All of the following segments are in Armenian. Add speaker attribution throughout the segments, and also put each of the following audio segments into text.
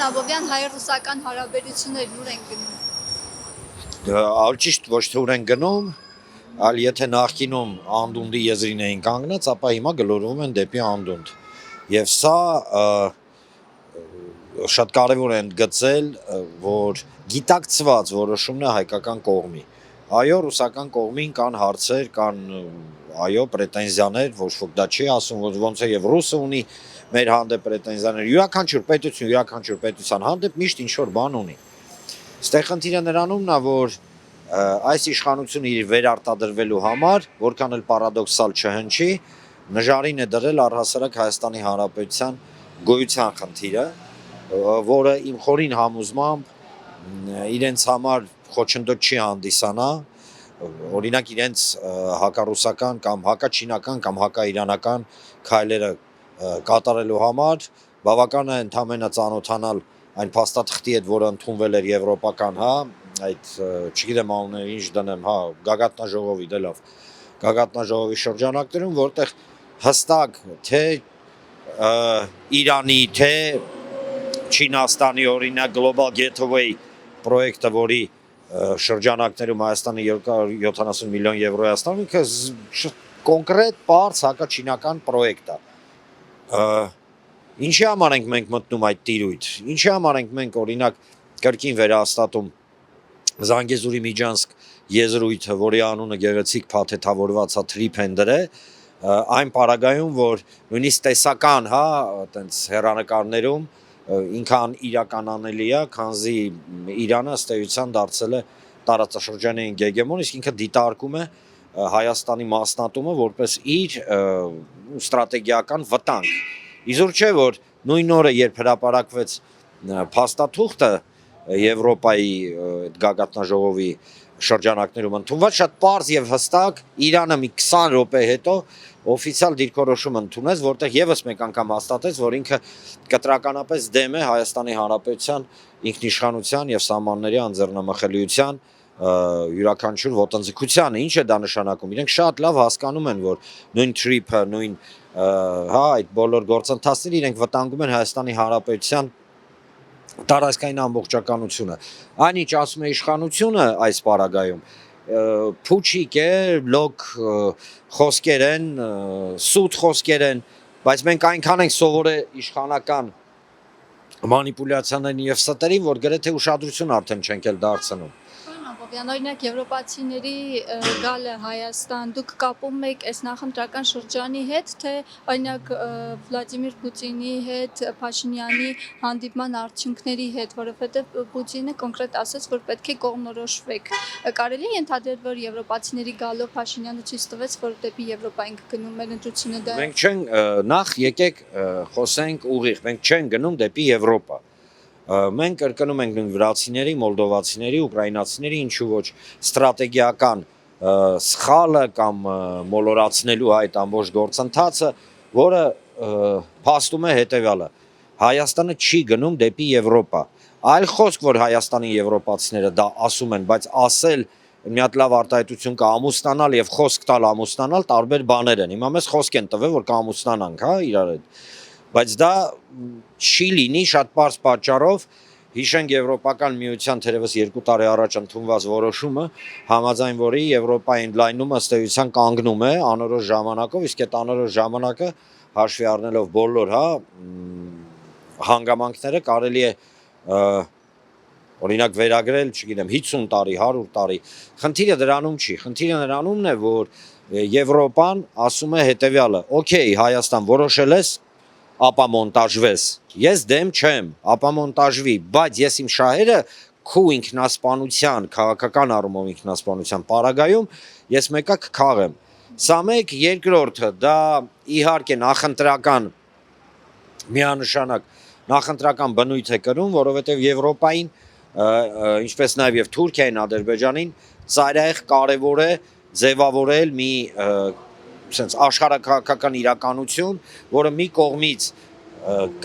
Speaker 1: Աբովյան հայ-ռուսական հարաբերություններ ուր են գնում։
Speaker 2: Ճիշտ ոչ թե ուր են գնում, այլ եթե նախկինում անդունդի եզրին էին կանգնած, ապա հիմա գլորվում են դեպի անդունդ։ Եվ սա շատ կարևոր է ընդգծել, որ գիտակցված որոշումն է հայկական կողմի։ Այո, ռուսական կողմին կան հարցեր, կան պրետենզիաներ, ոչ ոք դա չի ասում, որ ոնց է եւ ռուսը ունի մեր հանդեպ պրետենզիաներ, յուրաքանչյուր պետության հանդեպ միշտ ինչ-որ բան ունի։ Ստեղ խնդիրը նրանումն է, որ այս իշխանությունը իր վերարտադրվելու համար, որքան էլ պարադոքսալ չհնչի, նժարին է դրել առհասարակ Հայաստանի Հանրապետության գոյության խնդիրը, որը իմ խորին համոզմամբ իրենց համար խոչընդոտ չի հանդիսանա, օրինակ իրենց հակառուսական կամ հակաչինական կամ հակաիրանական քայլերը կատարելու համար բավական է ընդամենը ծանոթանալ այն փաստաթղթի հետ, որը ընդունվել էր եվրոպական, այդ չգիտեմ անունները ինչ դնեմ, գագաթնաժողովի, դե լավ, գագաթնաժողովի շրջանակներում, որտեղ հստակ թե Իրանի, թե Չինաստանի օրինակ Global Gateway պրոյեկտը, որի շրջանակներում Հայաստանը 270 միլիոն եվրո է ստանում, կոնկրետ բարձ հակաչինական պրոյեկտ է։ Ինչի համար ենք մենք մտնում այդ տիրույթ, ինչի համար ենք մենք օրինակ կրկին վերահաստատում Զանգեզուրի Միջանցք եզրույթը, որի անունը գեղեցիկ փաթեթավորված Թրիփենդեր է, այն պարագայում, որ նույնիսկ տեսական, այտենց հեռանկարներում ինքան իրականանելի է, քանզի Իրանը ըստ էության դարձել է տարածաշրջանային գեգեմոն, իսկ ինքը դիտարկում է Հայաստանի մասնատումը որպես իր ստրատեգիական վտանգ։ Իզուր չէ, որ նույն օրը, երբ հրապարակվեց փաստաթուղթը Եվրոպայի գագաթնաժողովի շրջանակներում ընդունված, շատ պարզ եւ հստակ Իրանը մի 20 րոպե հետո օֆիցիալ դիրքորոշում ընդունեց, որտեղ եւս մեկ անգամ հաստատեց, որ ինքը կտրականապես դեմ է Հայաստանի Հանրապետության ինքնիշխանության եւ սահմանների անձեռնամխելիության յուրաքանչյուր ոտնձգությանը։ Ինչ է դա նշանակում։ Իրենք շատ լավ հասկանում են, որ նույն trip-ը, նույն այդ բոլոր գործընթացները իրենք վտանգում են Հայաստանի Հանրապետության տարածքային ամբողջականությունը։ Այնինչ ասում է իշխանությունը այս պարագայում, փուչիկ է, լոկ խոսքեր են, սուտ խոսքեր են, բայց մենք այնքան ենք սովորել իշխանական մանիպուլյացիաներին եւ ստերին, որ գրեթե ուշադրություն արդեն չենք էլ դարձնում։
Speaker 1: Օրինակ եվրոպացիների գալը Հայաստան, դուք կապում եք այս նախընտրական շրջանի հետ, թե օրինակ Վլադիմիր Պուտինի հետ, Փաշինյանի հանդիպման արդյունքների հետ, որովհետև Պուտինը կոնկրետ ասաց, որ պետք է կողմնորոշվեք։ Կարելի է ենթադրել, որ եվրոպացիների գալով Փաշինյանը ցույց տվեց, որ դեպի Եվրոպա ենք գնում, մեր ընտրությունը դա է։
Speaker 2: Մենք չենք նախ եկեք խոսենք ուղիղ, մենք չենք գնում դեպի Եվրոպա։ Մենք կրկնում ենք նույն վրացիների, մոլդովացիների, ուկրաինացիների, ինչու ոչ ստրատեգիական սխալը կամ մոլորացնելու այդ ամբողջ գործընթացը, որը փաստում է հետևյալը. Հայաստանը չի գնում դեպի Եվրոպա։ Այլ խոսք, որ Հայաստանի եվրոպացիները դա ասում են, բայց ասել մի հատ լավ արտահայտություն կա ամուսնանալ եւ խոսք տալ ամուսնանալ տարբեր բաներ են։ Հիմա մեզ խոսք են տվել, որ կամուսնանանք, իրար հետ։ Բայց դա չի լինի շատ պարզ պատճառով, հիշենք Եվրոպական միության թերևս 2 տարի առաջ ընդունված որոշումը, համաձայն որի Եվրոպայի ընդլայնումը ըստ էության կանգնում է անորոշ ժամանակով, իսկ այդ անորոշ ժամանակը հաշվի առնելով բոլոր հանգամանքները կարելի է օրինակ վերագրել, չգիտեմ, 50 տարի, 100 տարի։ Խնդիրը դրանում չի, խնդիրը նրանումն է, որ Եվրոպան ասում է հետևյալը. «Okay, Հայաստան, որոշել ես ապամոնտաժվես, ես դեմ չեմ, ապամոնտաժվի, բայց ես իմ շահերը քո ինքնասպանության, քաղաքական առումով ինքնասպանության պարագայում ես մեկը կքաղեմ»։ Սա մեկ, երկրորդը, դա իհարկե նախընտրական միանշանակ նախընտրական բնույթ է կրում, որովհետև Եվրոպային, ինչպես նաև եւ Թուրքիային, Ադրբեջանին ծայրահեղ կարևոր է ձևավորել մի աշխարհակաղակական իրականություն, որը մի կողմից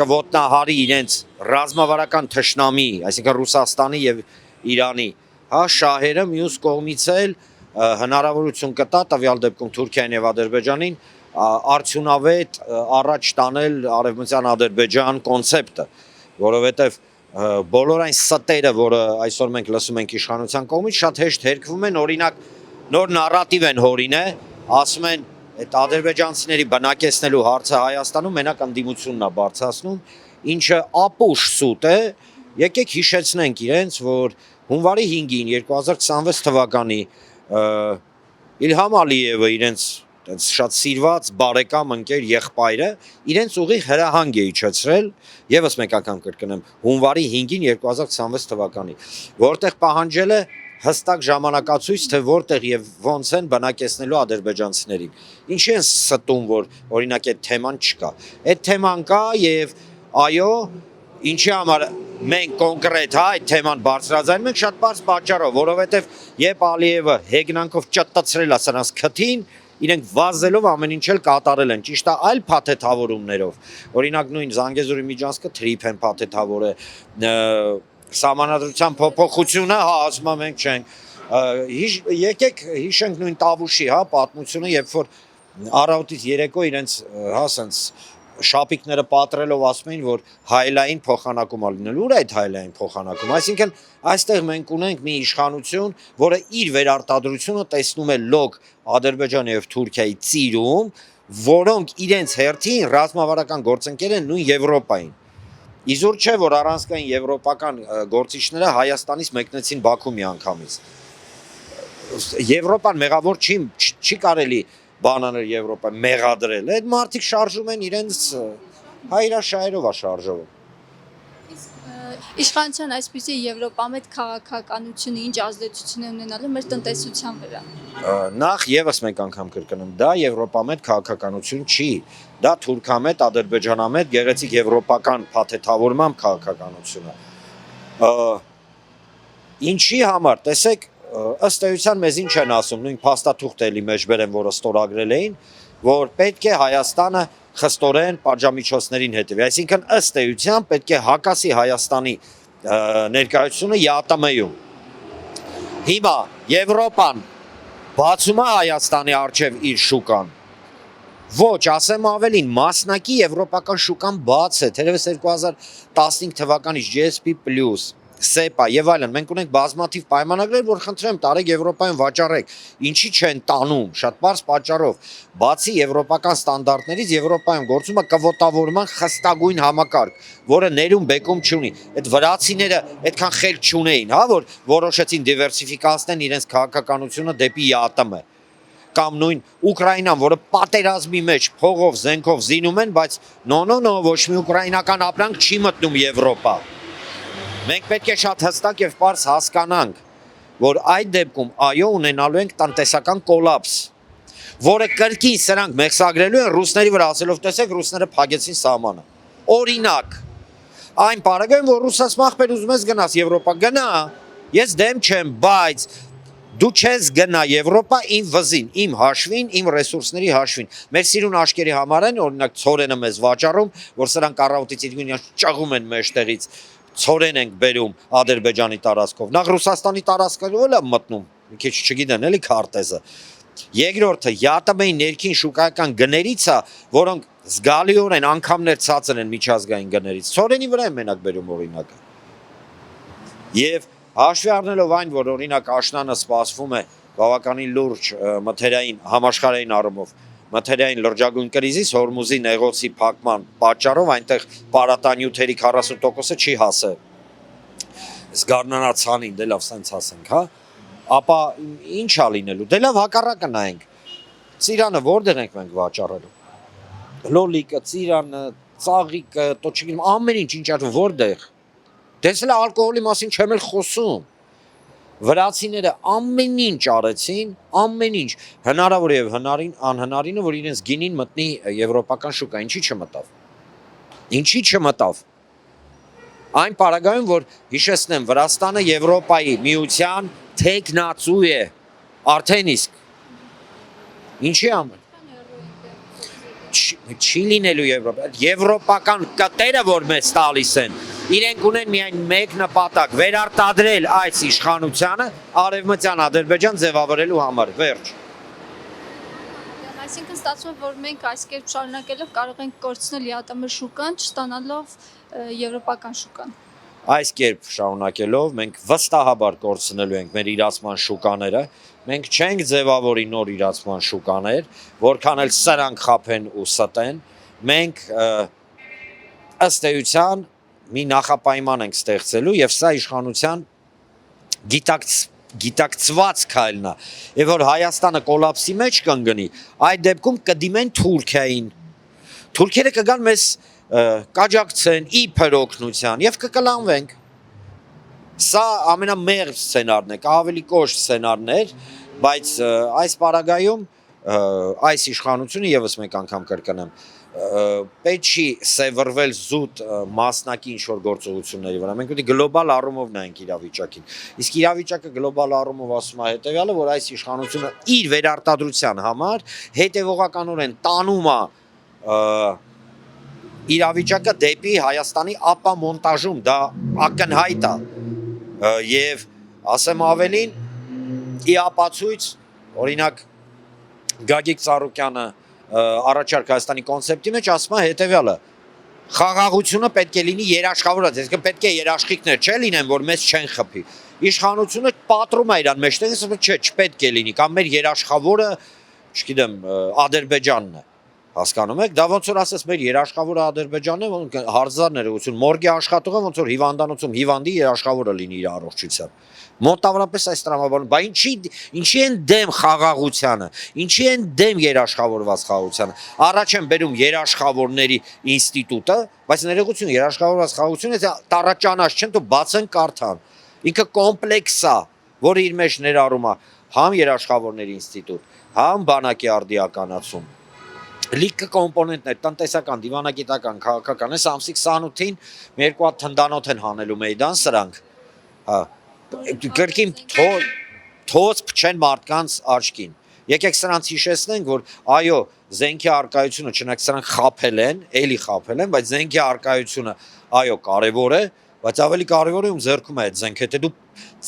Speaker 2: կոտնահարի իրենց ռազմավարական թշնամի, այսինքն Ռուսաստանի եւ Իրանի, շահերը, մյուս կողմից էլ հնարավորություն կտա տվյալ դեպքում Թուրքիային եւ Ադրբեջանին արդյունավետ առաջ տանել արևմտյան Ադրբեջան կոնցեպտը, որովհետեւ բոլոր այն ստերը, որը այսօր մենք լսում ենք իշխանության կողմից, շատ հեշտ հերկվում են, օրինակ նոր նարատիվ են հորինել, ասում են այդ ադրբեջանցիների բնակեցնելու հարցը Հայաստանում մենակ ընդդիմությունն է բարձրացնում, ինչը ապուշ սուտ է, եկեք հիշեցնենք իրենց, որ հունվարի 5-ին 2026 թվականի Իլհամ Ալիևը իրենց շատ սիրված բարեկամ ընկեր եղբայրը իրենց ուղիղ հրահանգ է իջեցրել, եւս մեկ անգամ կրկնեմ, հունվարի 5-ին 2026 թվականի, որտեղ պահանջել է հստակ ժամանակացույց, թե որտեղ եւ ոնց են բնակեցնելու ադրբեջանցիներին։ Ինչի են ստում, որ օրինակ այդ թեման չկա։ Այդ թեման կա եւ այո, ինչի համար մենք կոնկրետ այդ թեման բարձրաձայնում ենք շատ բարձ պատճառով, որովհետեւ երբ Ալիևը հեգնանքով ճտտցրել է սրանց քթին, իրենք վազելով ամեն ինչ էլ կատարել են, ճիշտ է, այլ փաթեթավորումներով։ Օրինակ նույն Զանգեզուրի Միջանցքը թրիփ են փաթեթավորել, Սահմանադրության փոփոխությունը, հա, ասում եմ մենք չենք։ Եկեք հիշենք նույն Տավուշի, հա, պատմությունը, երբ որ առավոտից երեկո իրենց, հա, ասենց շապիկները պատրելով ասում էին, որ հայլային փոխանակում ա լինելու, ուր է այդ հայլային փոխանակում։ Այսինքն այստեղ մենք ունենք մի իշխանություն, որը իր վերարտադրությունը տեսնում է լոկ Ադրբեջանի եւ Թուրքիայի ծիրում, որոնք իրենց հերթին ռազմավարական գործընկեր են նույն Եվրոպային։ Իզուր չէ, որ առանցքային եվրոպական գործիչները Հայաստանից մեկնեցին Բաքու միանգամից։ Եվրոպան մեղավոր չի կարելի բանաներ Եվրոպա մեղադրել։ Այդ մարդիկ շարժում են իրենց հայրաշայերով է շարժվում։
Speaker 1: Իշխանության այսպիսի եվրոպամետ քաղաքականությունը ինչ ազդեցություն է ունենալու մեր տնտեսության վրա։
Speaker 2: Նախ եւս մեկ անգամ կրկնեմ, դա եվրոպամետ քաղաքականություն չի, դա թուրքամետ, ադրբեջանամետ, գեղեցիկ եվրոպական փաթեթավորմամբ քաղաքականություն է։ Ինչի համար, տեսեք, ըստ էության մեզ ինչ են ասում, նույն փաստաթուղթ էլի մեջբերեն, որը ստորագրել էին, որ պետք է Հայաստանը խստորեն պատժամիջոցներին հետևի, այսինքն ըստ էության պետք է հակասի Հայաստանի ներկայությունը ԵԱՏՄ-ում։ Հիմա Եվրոպան բացում է Հայաստանի առջև իր շուկան։ Ոչ, ասեմ ավելին, մասնակի եվրոպական շուկան բաց է, թերևս 2015 թվականից GSP+, SEPA եւ այլն, մենք ունենք բազմաթիվ պայմանագրեր, որ խնդրեմ տարեք Եվրոպայում վաճառեք, ինչի չեն տանում, շատ բարձ պատճառով, բացի եվրոպական ստանդարտներից Եվրոպայում գործում է կվոտավորման խստագույն համակարգ, որը ներում բեկում չունի, այդ վրացիները այդքան խելք չունեին, հա, որ որոշեցին դիվերսիֆիկացնեն իրենց քաղաքականությունը դեպի ԵԱՏՄ, կամ նույն Ուկրաինան, որը պատերազմի մեջ փողով, զենքով զինում են, բայց նո, ոչ մի ուկրաինական ապրանք չի մտնում Եվրոպա։ Մենք պետք է շատ հստակ եւ պարզ հասկանանք, որ այդ դեպքում այո ունենալու ենք տնտեսական կոլապս, որը կրկին սրանք մեղսագրելու են ռուսների վրա, ասելով տեսեք ռուսները փակեցին սահմանը։ Օրինակ, այն պարագայում որ ռուսաց մախբեր ուզում ես գնաս Եվրոպա, գնա, ես դեմ չեմ, բայց դու չես գնա Եվրոպա իմ վզին, իմ հաշվին, իմ ռեսուրսների հաշվին։ Մեր սիրուն աշկերի համար են, օրինակ ցորենը մեզ վաճառում, որ սրանք առավոտից իրգունյա ճաղում են մեջտեղից, ցորեն ենք բերում Ադրբեջանի տարածքով։ Նախ Ռուսաստանի տարածքով էլ է մտնում, մի քիչ չգիտեն, էլի քարտեզը։ Երկրորդը ԵԱՏՄ-ի ներքին շուկայական գներից է, որոնք զգալիորեն անգամներ ցածր են միջազգային գներից։ Ցորենի վրա են մենակ բերում օրինակը։ Եվ հաշվի առնելով այն, որ օրինակ աշնանը սպասվում է բավականին լուրջ մթերային համաշխարհային առումով մթերային լրջագույն կրիզիս Հորմուզի նեղոցի փակման պատճառով այնտեղ պարատանյութերի 40%-ը չի հասել։ Զգարնանացանին, դե լավ, սենց ասենք, հա։ Ապա ինչ ա լինելու։ Դե լավ հակառակը նայենք։ Ծիրանը որտեղ ենք մենք վաճառելու։ Լոլիկը, ծիրանը, ծաղիկը, տո չգիտեմ, ամեն ինչ որտեղ։ Դες էլ ալկոհոլի մասին չեմ էլ խոսում։ Վրացիները ամեն ինչ արեցին, ամեն ինչ, հնարավոր եւ անհնարինը, որ իրենց գինին մտնի եվրոպական շուկա, ինչի չմտավ։ Այն պարագայում, որ հիշեցնեմ, Վրաստանը Եվրոպայի միության թեկնածու է, արդեն իսկ։ Ինչի համար։ Չի լինելու Եվրոպա, եվրոպական կտերը, որ մեզ տալիս են, իրենք ունեն միայն մեկ նպատակ, վերարտադրել այս իշխանությանը արևմտյան Ադրբեջան ձևավորելու համար, վերջ։
Speaker 1: Այսինքն ստացվում է, որ մենք այս կերպ շարունակելով կարող ենք կորցնել ԵԱՏՄ շուկան, չստանալով եվրոպական շուկան։
Speaker 2: Այս կերպ շարունակելով մենք վստահաբար կորցնելու ենք մեր իրացման շուկաները, մենք չենք ձևավորի նոր իրացման շուկաներ, որքան էլ սրանք խափեն ու ստեն, մենք ըստ էության մի նախապայման ենք ստեղծելու եւ սա իշխանության գիտակցված քայլն է, եւ որ Հայաստանը կոլապսի մեջ կընկնի, այդ դեպքում կդիմեն Թուրքիային։ Թուրքերը կգան մեզ կաջակցեն իբր օգնության եւ կկլանվենք։ Սա ամենամեղմ սցենարն է, ավելի կոշտ սցենարն է, բայց այս պարագայում այս իշխանությունը եւս մեկ անգամ կրկնեմ, պետք չի սևռվել զուտ մասնակի ինչ որ գործողությունների վրա։ Մենք պետք է գլոբալ առումով նայենք իրավիճակին։ Իսկ իրավիճակը գլոբալ առումով ասում է հետեւյալը, որ այս իշխանությունը իր վերարտադրության համար հետևողականորեն տանում է իրավիճակը դեպի Հայաստանի ապամոնտաժում, դա ակնհայտ է եւ ասեմ ավելին ի ապացույց օրինակ Գագիկ Ծառուկյանը առաջարկ Հայաստանի կոնցեպտի մեջ ասում է հետեւյալը խաղաղությունը պետք է լինի երաշխավորված, այսինքն պետք է երաշխիքներ չլինեն, որ մեզ չեն խփի։ Իշխանությունը պատռում է իրան մեջտեղից, ասում է չէ, չպետք է լինի, կամ մեր երաշխավորը, չգիտեմ, Ադրբեջանն է։ Հասկանում եք, դա ոնց որ ասես մեր երաշխավորը Ադրբեջանն է, ոնց հարցազար ներողություն, մորգի աշխատողը ոնց որ հիվանդանոցում հիվանդի երաշխավորը լինի իր առողջության։ Մոտավորապես այս տրամաբանում, բա ինչի են դեմ խաղաղությանը, ինչի են դեմ երաշխավորված խաղաղությանը։ Առաջ են բերում երաշխավորների ինստիտուտը, բայց ներողություն, երաշխավորված խաղաղությունը տառաճանած չեն, դու բացեն կարդան։ Ինքը կոմպլեքս է, որը իր մեջ ներառում է համ երաշխավորների ինստիտուտ, համ բանակի արդիականացում։ Լիքը կոմպոնենտներ, տնտեսական, դիվանագիտական, քաղաքական, այս ամսի 28-ին մի երկու հատ թնդանոթ են հանելու Մեյդան սրանք։ Հա։ Կրկին թոց փչեն մարդկանց աչքին։ Եկեք սրանց հիշեցնենք, որ այո, զենքի արկայությունը, չնայած սրանք խափել են, էլի խափել են, բայց զենքի արկայությունը այո, կարևոր է, բայց ավելի կարևոր է ում ձեռքում է այդ զենքը, եթե դու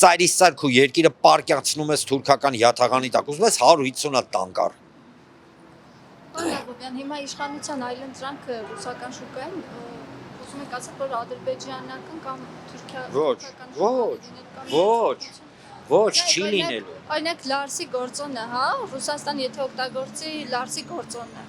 Speaker 2: ծայրից ծայր քո երկիրը պարկյացնում ես թուրքական յաթաղանի տակ, ուզում ես 150 հատ տանկար։
Speaker 1: Ալբոբյան, հիմա իշխանության այլընտրանքը ռուսական շուկային ուզում եք ասել, որ ադրբեջանական կամ
Speaker 2: Ոչ, չի լինելու։
Speaker 1: Օրինակ Լարսի գործոնը, հա, Ռուսաստան եթե օգտագործի Լարսի գործոնը։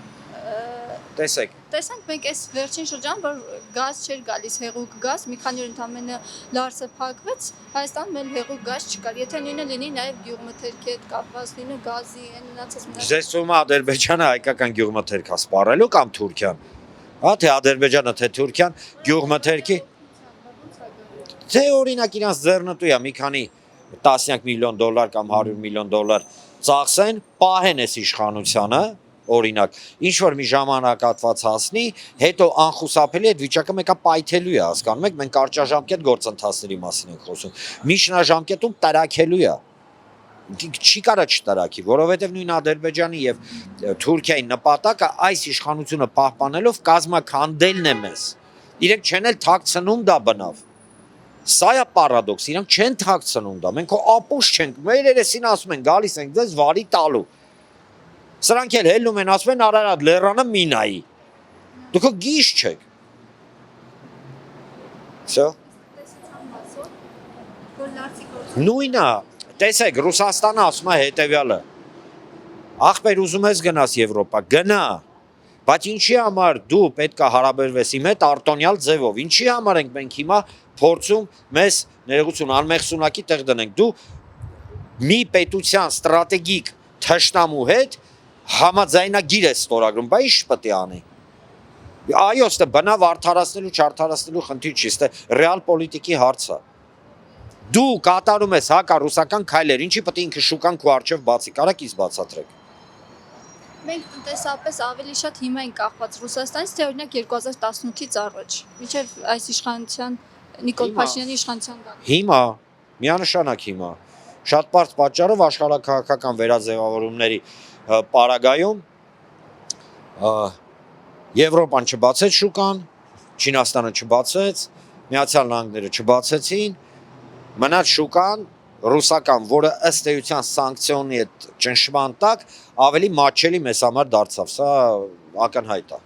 Speaker 1: Տեսանք մենք այս վերջին շրջան, որ գազ չէր գալիս, հեղուկ գազ, մի քանի օր ընդամենը Լարսը փակվեց, Հայաստանում էլ հեղուկ գազ չկար։ Եթե նույնը լինի նաև գյուղմթերքի հետ կապված լինի գազի, այն մնացած
Speaker 2: Ձեզ թվում է Ադրբեջանը հայկական գյուղմթերք է սպառելու կամ Թուրքիան։ Հա, թե Ադրբեջանը, թե Թուրքիան գյուղմթերքի Թե օրինակ իրանց ձեռնտու է մի քանի տասնյակ միլիոն դոլար կամ 100 միլիոն դոլար ծախսեն, պահեն այս իշխանությանը, օրինակ, ինչ որ մի ժամանակատված հասնի, հետո անխուսափելի այդ վիճակը մեկը պայթելու է, հասկանում եք, մենք կարճաժամկետ գործընթացների մասին ենք խոսում։ Միջնաժամկետում տարակելու է։ Չի կարա չտարակի, որովհետև նույն Ադրբեջանի եւ Թուրքիայի նպատակը այս իշխանությունը պահպանելով կազմաքանդելն է մեզ։ Իրենք չեն էլ թաքցնում դա բնավ։ Սա է պարադոքս, իրանք չեն թաքցնում դա, մենք ապուշ չենք, մեր երեսին ասում են, գալիս ենք ձեզ վարի տալու։ Սրանք էլ հելնում են, ասում են Արարատ լեռանը մի նայի։ Դուք գիժ չեք։ Всё։ Նույնը, տեսեք, Ռուսաստանը ասում է հետևյալը։ Ախպեր ուզում ես գնաս Եվրոպա, գնա։ Բայց ինչի համար դու պետքա հարաբերվես իմ հետ արտոնյալ ձևով։ Ինչի համար ենք մենք հիմա փորձում մեզ ներողություն անմեղսունակի տեղ դնենք։ Դու մի պետության ստրատեգիկ թշնամու հետ համաձայնագիր ես ստորագրում, բայց ինչ պետք է անի։ Այո, ստե բնավ արդարացնելու, չարդարացնելու խնդիր չի, ստե ռեալ պոլիտիկի հարց է։ Դու կատարում ես հակառուսական քայլեր, ինչի պետք է ինքը շուկան քո առջև բացի, կարաք ինձ բացատրեք։
Speaker 1: Մենք տնտեսապես ավելի շատ հիմա ենք կախված Ռուսաստանից, թե օրինակ 2018-ից առաջ, մինչև այս իշխանության Նիկոլ Փաշինյանի իշխանության գալը։
Speaker 2: Հիմա, միանշանակ հիմա, շատ բարձ պատճառով աշխարհաքաղաքական վերաձևավորումների պարագայում Եվրոպան չբացեց շուկան, Չինաստանը չբացեց, Միացյալ Նահանգները չբացեցին, մնաց շուկան ռուսական, որը ըստ էության սանկցիոնի հետ ճնշման տակ ավելի մատչելի մեզ համար դարձավ, սա ակնհայտ է։